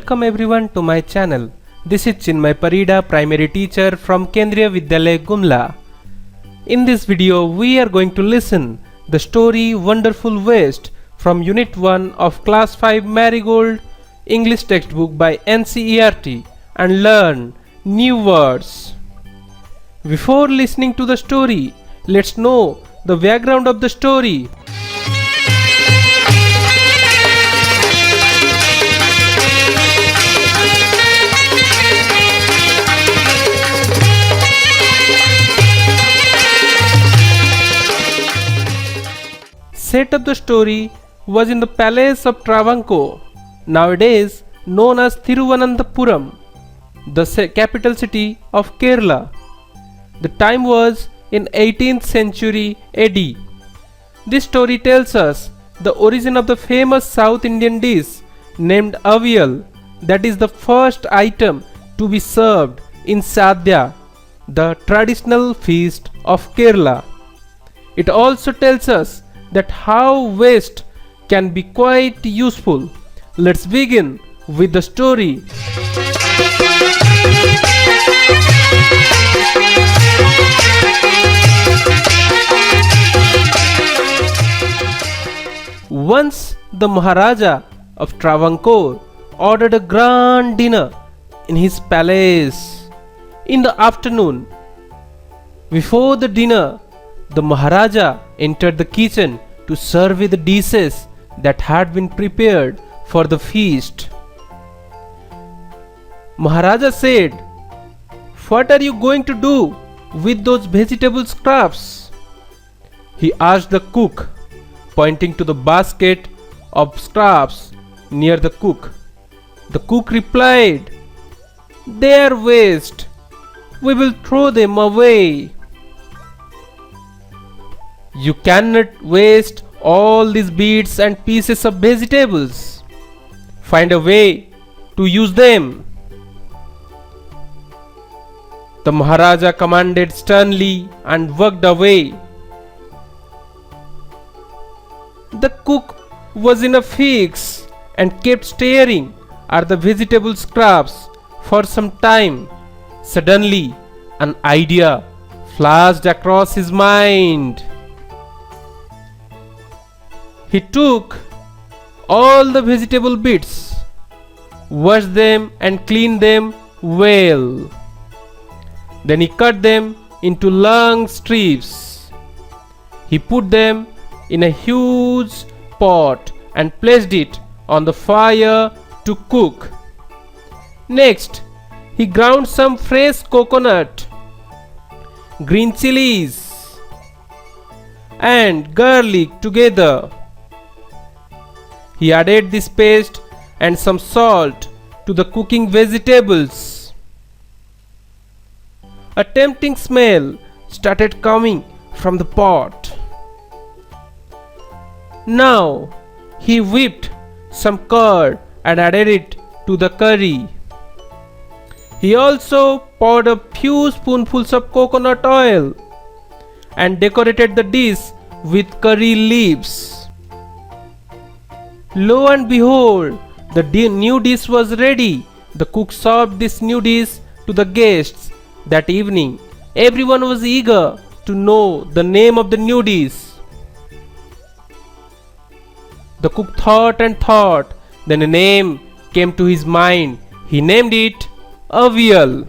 Welcome everyone to my channel. This is Chinmay Parida, primary teacher from Kendriya Vidyalaya Gumla. In this video, we are going to listen the story Wonderful Waste from Unit 1 of Class 5 Marigold English textbook by NCERT and learn new words. Before listening to the story, let's know the background of the story. Set of the story was in the palace of Travancore, nowadays known as Thiruvananthapuram, the capital city of Kerala. The time was in 18th century AD. This story tells us the origin of the famous South Indian dish named avial, that is the first item to be served in Sadhya, the traditional feast of Kerala. It also tells us that how waste can be quite useful. Let's begin with the story. Once the Maharaja of Travancore ordered a grand dinner in his palace. In the afternoon, before the dinner, the Maharaja entered the kitchen to survey the dishes that had been prepared for the feast. Maharaja said, "What are you going to do with those vegetable scraps?" He asked the cook, pointing to the basket of scraps near the cook. The cook replied, "They are waste. We will throw them away." You cannot waste all these bits and pieces of vegetables. Find a way to use them. The Maharaja commanded sternly and walked away. The cook was in a fix and kept staring at the vegetable scraps for some time. Suddenly, an idea flashed across his mind. He took all the vegetable bits, washed them and cleaned them well. Then he cut them into long strips. He put them in a huge pot and placed it on the fire to cook. Next, he ground some fresh coconut, green chilies and garlic together. He added this paste and some salt to the cooking vegetables. A tempting smell started coming from the pot. Now he whipped some curd and added it to the curry. He also poured a few spoonfuls of coconut oil and decorated the dish with curry leaves. Lo and behold, the new dish was ready. The cook served this new dish to the guests. That evening, everyone was eager to know the name of the new dish. The cook thought and thought, then a name came to his mind. He named it avial.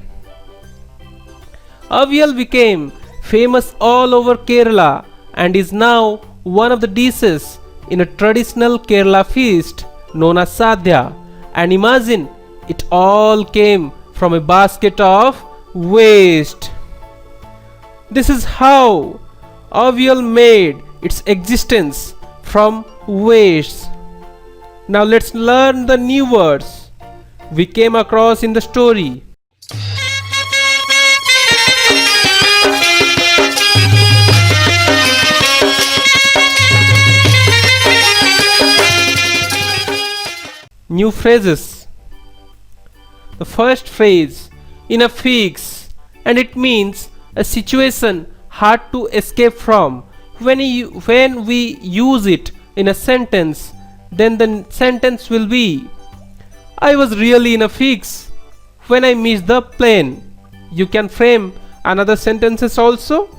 Avial became famous all over Kerala and is now one of the dishes in a traditional Kerala feast known as Sadhya. And imagine, it all came from a basket of waste. This is how avial made its existence from waste. Now let's learn the new words we came across in the story. New phrases. The first phrase, in a fix, and it means a situation hard to escape from. When we use it in a sentence, then the sentence will be, I was really in a fix when I missed the plane. You can frame another sentences also.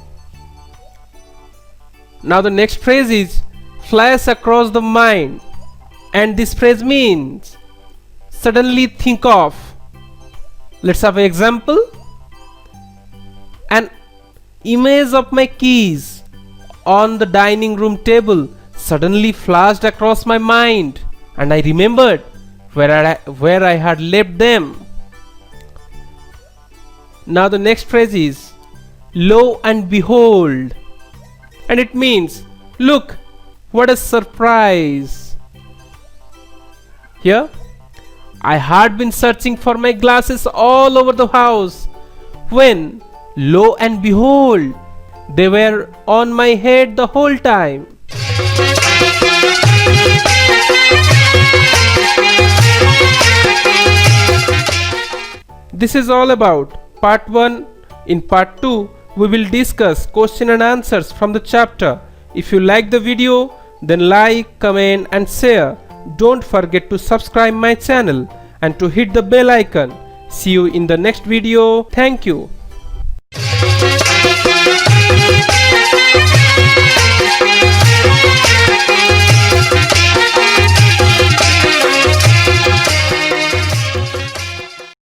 Now the next phrase is flash across the mind, and this phrase means suddenly think of. Let's have an example. An image of my keys on the dining room table suddenly flashed across my mind, and I remembered where I had left them. Now the next phrase is lo and behold, and it means look, what a surprise. Here, I had been searching for my glasses all over the house when lo and behold, they were on my head the whole time. This is all about part 1. In part 2, we will discuss question and answers from the chapter. If you like the video, then like, comment and share. Don't forget to subscribe my channel and to hit the bell icon. See you in the next video. Thank you.